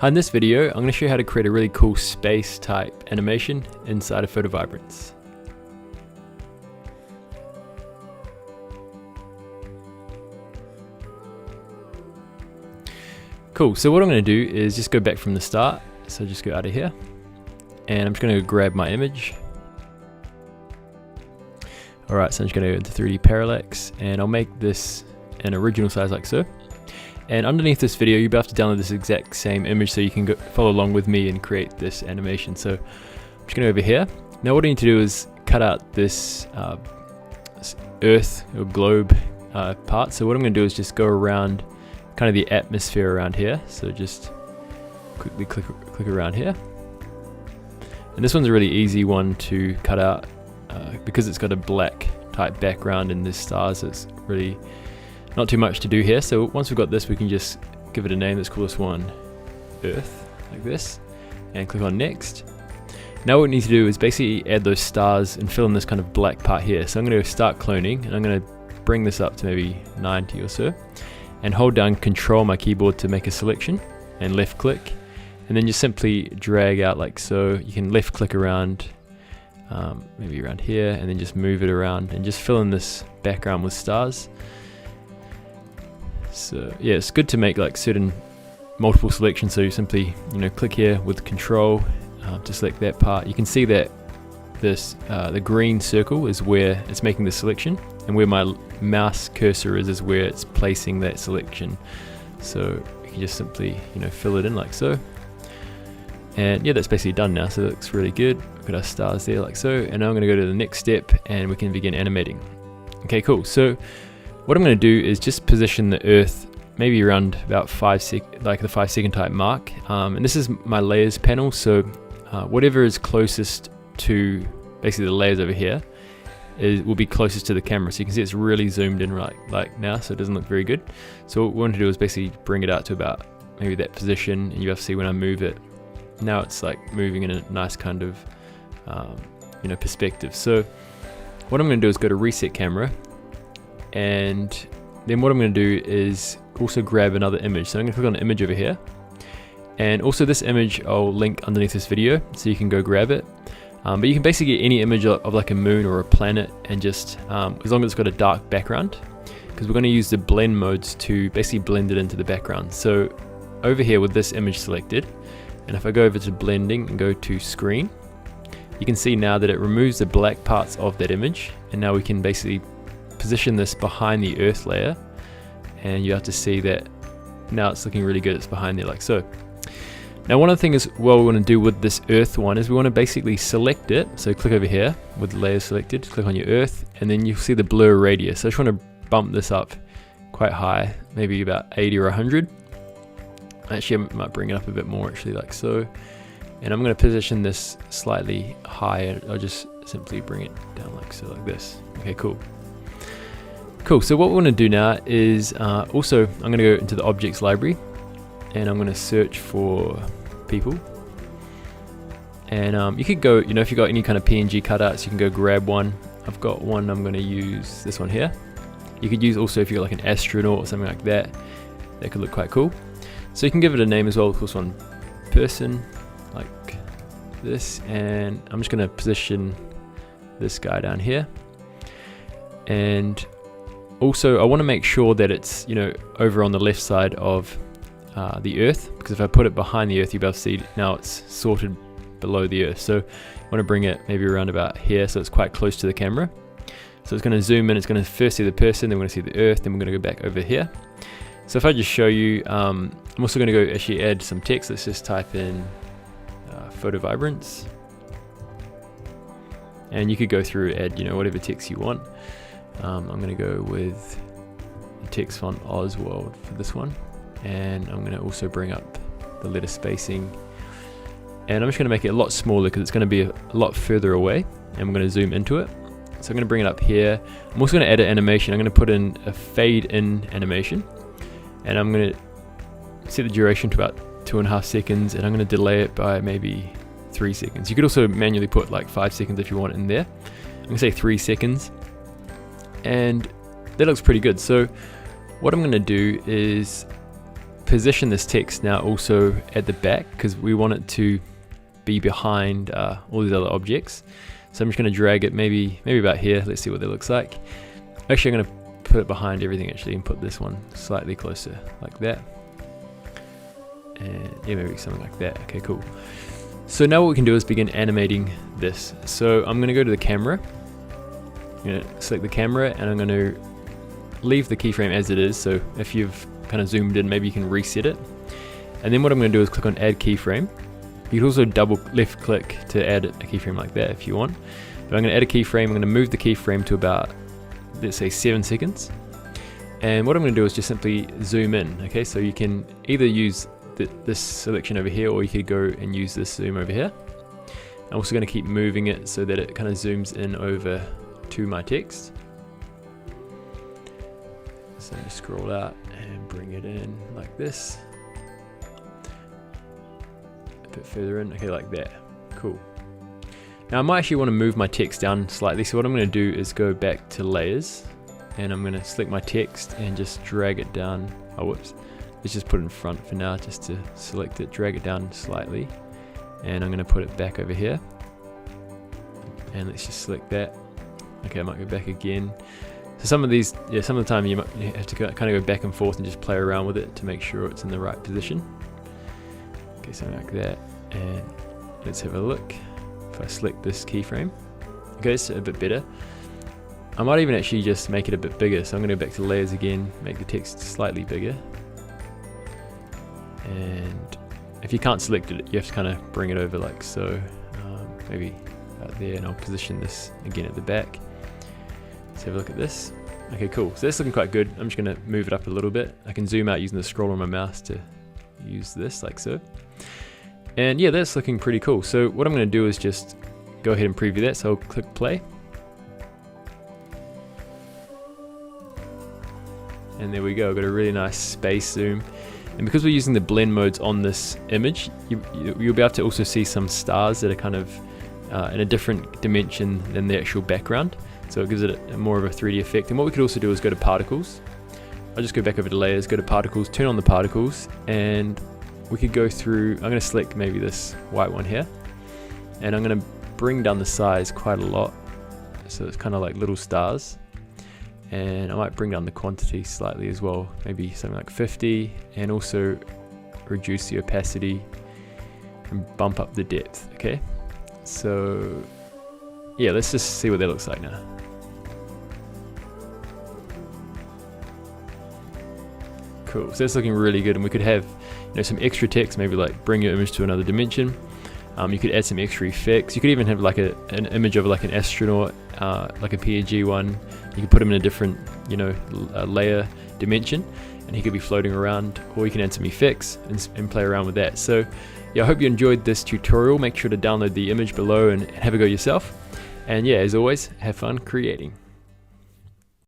Hi, in this video, I'm going to show you how to create a really cool space type animation inside of PhotoVibrance. Cool, so what I'm going to do is just go back from the start. So just go out of here, and I'm just going to grab my image. Alright, so I'm just going to go into 3D Parallax, and I'll make this an original size like so. And underneath this video, you'll be able to download this exact same image so you can follow along with me and create this animation. So I'm just going to go over here. Now what I need to do is cut out this Earth or globe part. So what I'm going to do is just go around kind of the atmosphere around here. So just quickly click around here. And this one's a really easy one to cut out because it's got a black type background and there's stars. It's really not too much to do here. So once we've got this, we can just give it a name. Let's call this one Earth, like this, and click on next. Now what we need to do is basically add those stars and fill in this kind of black part here. So I'm going to start cloning, and I'm going to bring this up to maybe 90 or so, and hold down Control on my keyboard to make a selection, and left click, and then just simply drag out like so. You can left click around, maybe around here, and then just move it around and just fill in this background with stars. So yeah, it's good to make like certain multiple selections. So you simply, click here with Control to select that part. You can see that this the green circle is where it's making the selection, and where my mouse cursor is where it's placing that selection. So you can just simply fill it in like so. And yeah, that's basically done now. So it looks really good. We've got our stars there like so. And now I'm going to go to the next step, and we can begin animating. Okay, cool. So what I'm going to do is just position the Earth maybe around about the 5 second type mark, and this is my layers panel. So whatever is closest to basically the layers over here will be closest to the camera. So you can see it's really zoomed in like now, so it doesn't look very good. So what we want to do is basically bring it out to about maybe that position, and you have to see when I move it, now it's like moving in a nice kind of perspective. So what I'm going to do is go to reset camera. And then what I'm going to do is also grab another image. So I'm going to click on the image over here, and also this image I'll link underneath this video so you can go grab it. But you can basically get any image of like a moon or a planet, and just as long as it's got a dark background, because we're going to use the blend modes to basically blend it into the background. So over here with this image selected, and if I go over to blending and go to screen, you can see now that it removes the black parts of that image, and now we can basically position this behind the Earth layer, and you have to see that now it's looking really good. It's behind there like so. Now one of the things we want to do with this Earth one is we want to basically select it. So click over here with the layer selected, click on your Earth, and then you'll see the blur radius. So I just want to bump this up quite high, maybe about 80 or 100. Actually, I might bring it up a bit more, actually, like so. And I'm going to position this slightly higher. I'll just simply bring it down like so, like this. Okay, cool. Cool, so what we want to do now is also I'm going to go into the objects library, and I'm going to search for people. And you could go, if you've got any kind of PNG cutouts, you can go grab one. I've got one, I'm going to use this one here. You could use also if you've got like an astronaut or something like that, that could look quite cool. So you can give it a name as well, of course, one person, like this. And I'm just going to position this guy down here. And also, I want to make sure that it's, over on the left side of the Earth, because if I put it behind the Earth, you'll be able to see now it's sorted below the Earth. So I want to bring it maybe around about here, so it's quite close to the camera. So it's going to zoom in, it's going to first see the person, then we're going to see the Earth, then we're going to go back over here. So if I just show you, I'm also going to go actually add some text. Let's just type in PhotoVibrance. And you could go through and add, whatever text you want. I'm going to go with the text font Oswald for this one, and I'm going to also bring up the letter spacing, and I'm just going to make it a lot smaller because it's going to be a lot further away, and we're going to zoom into it. So I'm going to bring it up here. I'm also going to add an animation. I'm going to put in a fade in animation, and I'm going to set the duration to about 2.5 seconds, and I'm going to delay it by maybe 3 seconds. You could also manually put like 5 seconds if you want in there. I'm going to say 3 seconds. And that looks pretty good. So what I'm going to do is position this text now also at the back because we want it to be behind all these other objects. So I'm just going to drag it maybe about here. Let's see what that looks like. Actually, I'm going to put it behind everything actually and put this one slightly closer like that. And yeah, maybe something like that. Okay, cool. So now what we can do is begin animating this. So I'm going to go to the camera. I'm going to select the camera and I'm going to leave the keyframe as it is. So if you've kind of zoomed in, maybe you can reset it. And then what I'm going to do is click on add keyframe. You can also double left click to add a keyframe like that if you want. But I'm going to add a keyframe. I'm going to move the keyframe to about, let's say 7 seconds. And what I'm going to do is just simply zoom in. Okay, so you can either use this selection over here, or you could go and use this zoom over here. I'm also going to keep moving it so that it kind of zooms in over to my text. So just scroll out and bring it in like this. A bit further in, okay, like that. Cool. Now I might actually want to move my text down slightly, so what I'm going to do is go back to layers, and I'm going to select my text and just drag it down. Oh, whoops. Let's just put it in front for now, just to select it, drag it down slightly, and I'm going to put it back over here. And let's just select that. Okay, I might go back again. So some of these, yeah, some of the time you might have to kind of go back and forth and just play around with it to make sure it's in the right position. Okay, something like that. And let's have a look. If I select this keyframe, okay, it's a bit better. I might even actually just make it a bit bigger. So I'm going to go back to layers again, make the text slightly bigger. And if you can't select it, you have to kind of bring it over like so. Maybe out there, and I'll position this again at the back. Let's have a look at this. Okay, cool. So that's looking quite good. I'm just going to move it up a little bit. I can zoom out using the scroll on my mouse to use this like so. And yeah, that's looking pretty cool. So what I'm going to do is just go ahead and preview that. So I'll click play. And there we go. I've got a really nice space zoom. And because we're using the blend modes on this image, you'll be able to also see some stars that are kind of in a different dimension than the actual background. So it gives it more of a 3D effect. And what we could also do is go to particles. I'll just go back over to layers, go to particles, turn on the particles, and we could go through, I'm going to select maybe this white one here. And I'm going to bring down the size quite a lot. So it's kind of like little stars. And I might bring down the quantity slightly as well, maybe something like 50, and also reduce the opacity and bump up the depth. Okay, so yeah, let's just see what that looks like now. Cool, so that's looking really good, and we could have, you know, some extra text, maybe like bring your image to another dimension. You could add some extra effects. You could even have like an image of like an astronaut, like a PNG one. You could put him in a different, you know, layer dimension, and he could be floating around. Or you can add some effects and play around with that. So yeah, I hope you enjoyed this tutorial. Make sure to download the image below and have a go yourself. And yeah, as always, have fun creating.